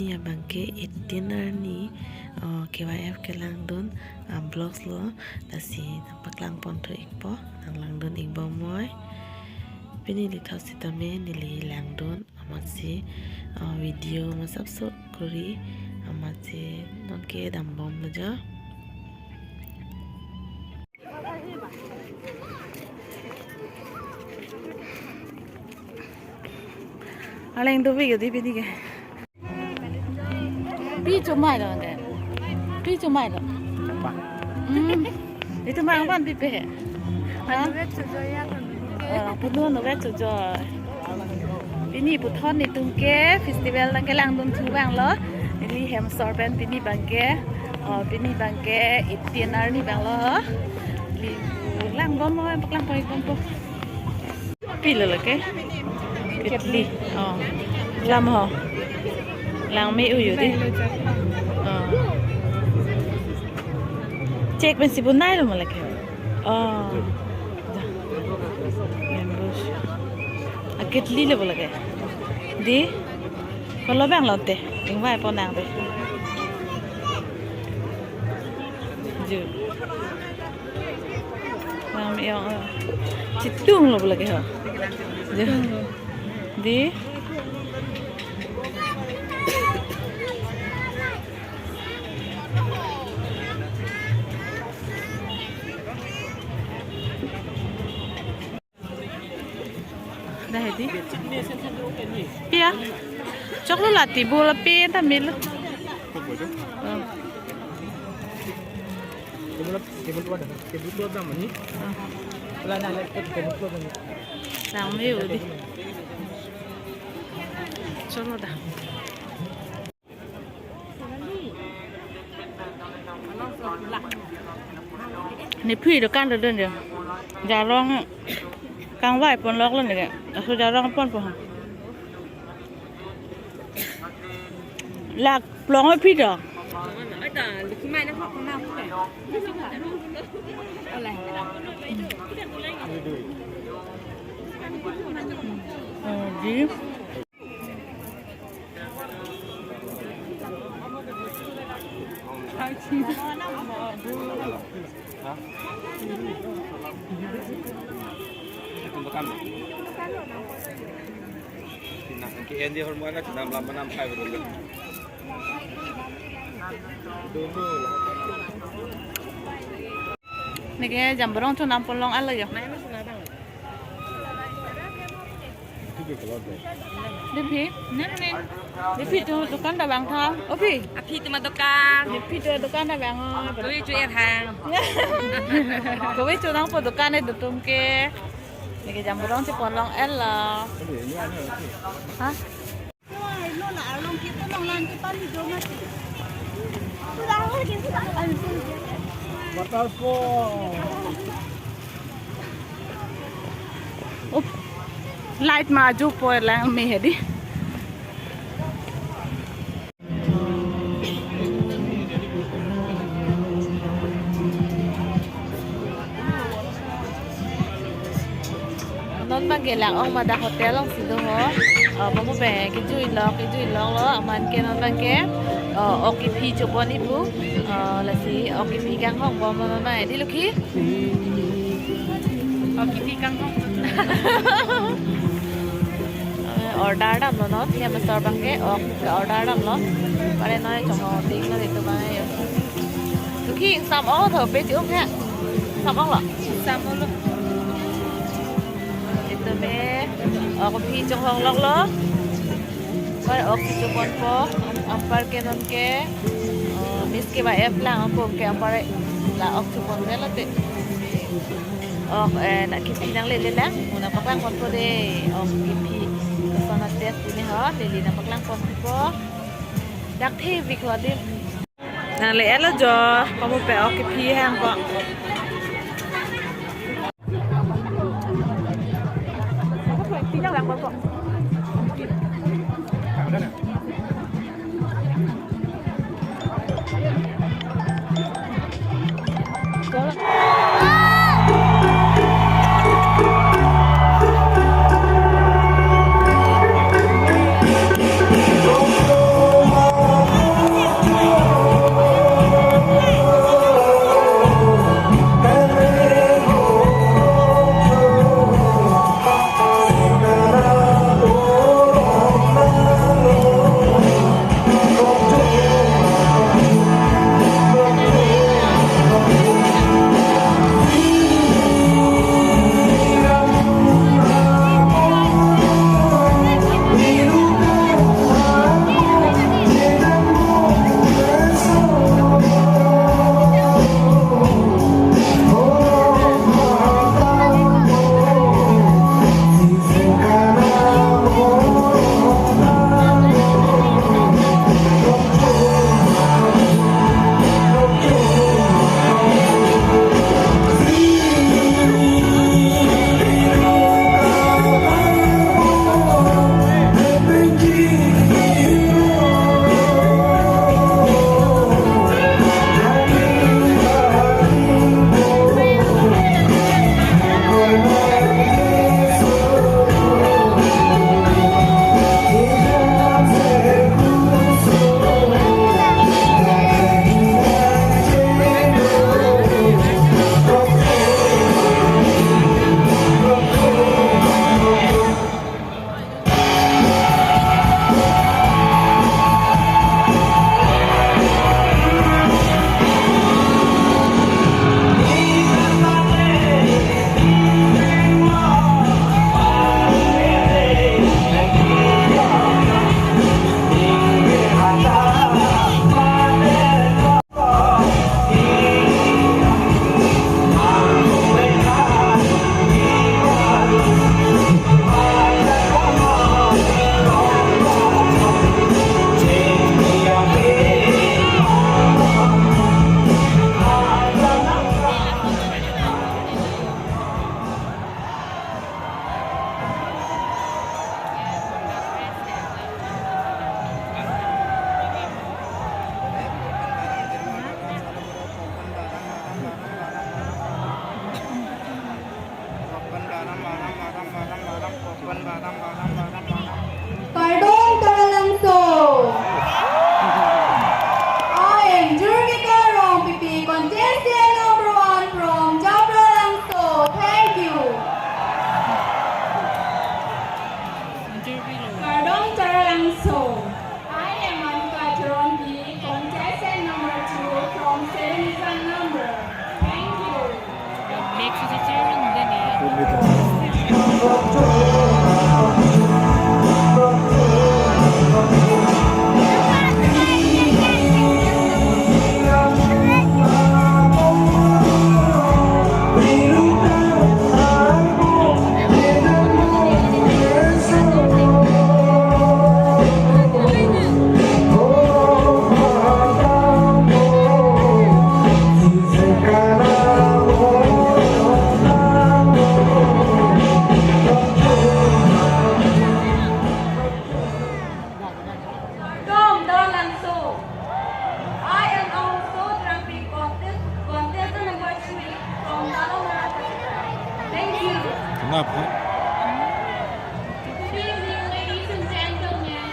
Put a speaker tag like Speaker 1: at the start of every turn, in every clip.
Speaker 1: ya bangke dinner ni KYF kelang don blogs lo tasi nampak lang pon to ikpo lang don ikbo moy pini li thau sitame nili lang don amatsi video masap so kuri amatsi don ke dam bom ja aleng do vi di pini ke pi cho mai lo de pi cho mai lo itu mang ban pi pe ha punon no vet cho pini puthon ni tungke festival lang ke lang dun thu bang lo ni hem sorben pini bangke itinar ni bang lo li lang bom mo lang poi bom po pi lo ke ketli lam ho lang me u yu di cek ben sibun nai lo malak members aketli le bolak di kalau bang lote ing vai po nang be ju lang me yo chitung lo bolak ho di dah hedi pia coklat lati bola pia tamil lang me udi cholo dah ni phi do kan do den ja rong kang vai pon lok lên này aku jarang pon po lạc plong ai phi đó gì
Speaker 2: Makan. Nah, mungkin dia hormon kan dalam lama kai betul. Dulu lah.
Speaker 1: Ni ke jamborong tu nampol long ala yo. Depi, nen. Depi tu dukan dah bang thang. Opi,
Speaker 3: api tu madukan.
Speaker 1: depi tu dukan dah bang.
Speaker 3: Kau cuci hang.
Speaker 1: Kau itu nang po dukan ni dutum ke. Ni ke jamborong si polong el lah. Hah?
Speaker 2: Batal po.
Speaker 1: Light maju po lang me hedi. Non bang gelang ong mada hotel ong sido ho bomo be ke jui lok lo aman ke non bang ke oki phi chopon ibu la si oki phi kang hong bom ma mai di luki oki phi kang hong order dam lo not ya masar bang ke order dam lo pare noi chong ting lo itu mai luki sam ong tho pe chu ke sam ong lo
Speaker 3: Sam lo.
Speaker 1: Be ako pi chong hong lok lo par ok chu kon po ampar ke non ke miss ke ba f lang ko ke ampar la ok chu kon le la te ok na ki pi nang le lang una paklang kon po de ok ki pi so na test ni ha le na paklang kon po dak the vi ko de nang le la jo ko mo pe ok ki pi hang ko Tidak lang po.
Speaker 4: ครับครับ
Speaker 5: Good evening, ladies and gentlemen.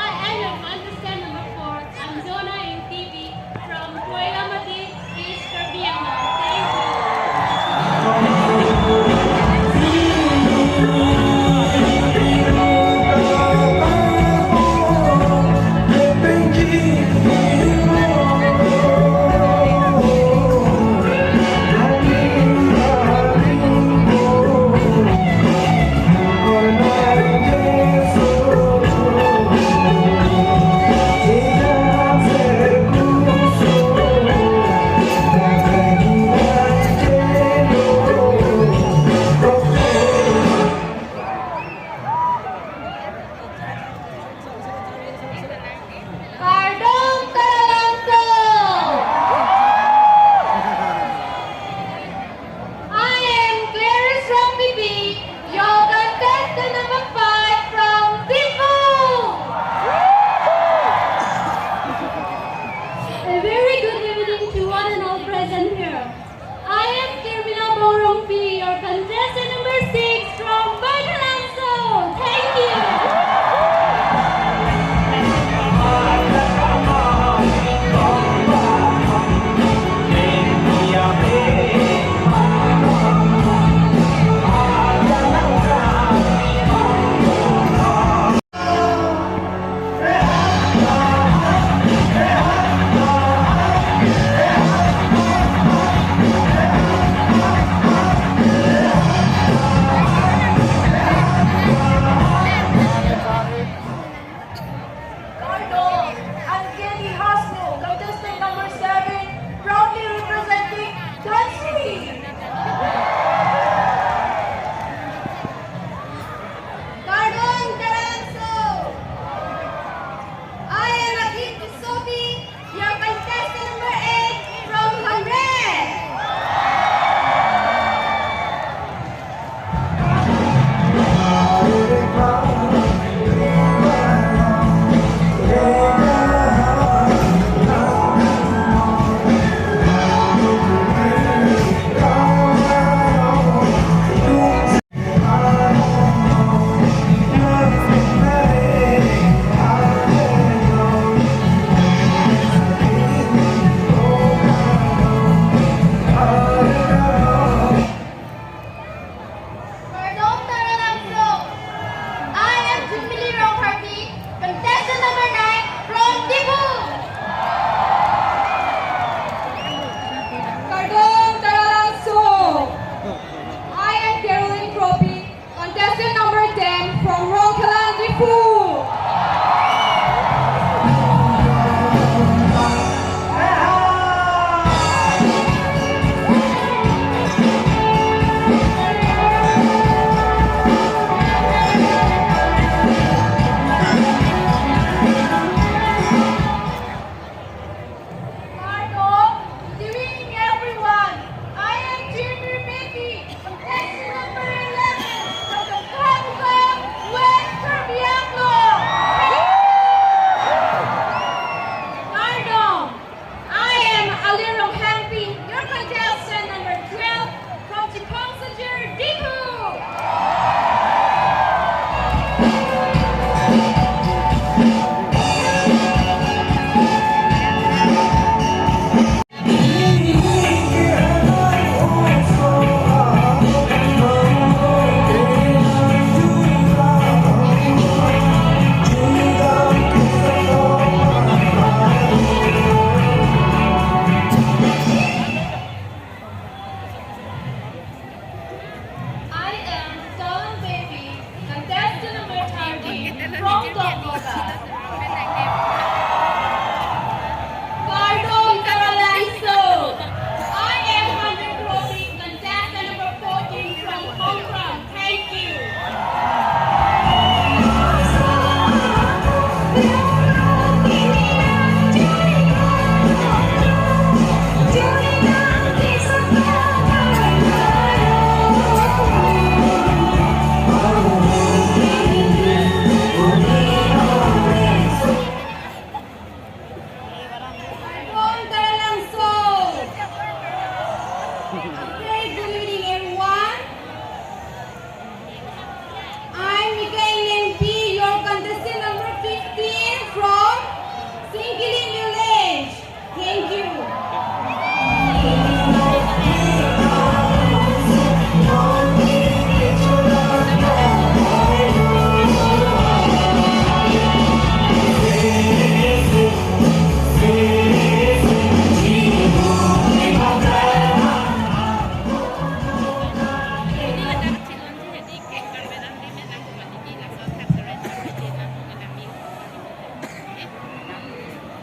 Speaker 5: I am contestant number 4. I'm Zona in TV from Kuala East Karbi. Thank you.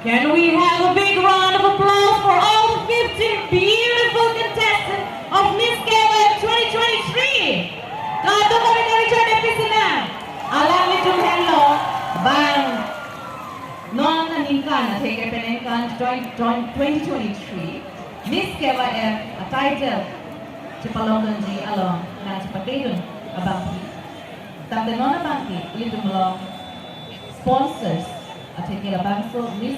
Speaker 4: Can we have a big round of applause for all 15 beautiful contestants of Miss Keva 2023? Kato kami na Richard Episina. Alam ni Jung Hello, bang non aningkan at take peningkan joint 2023 Miss Keva a title Chipalongan ji along na chipatedun abangki. Tapos non abangki, ito mo sponsors at take abangso Miss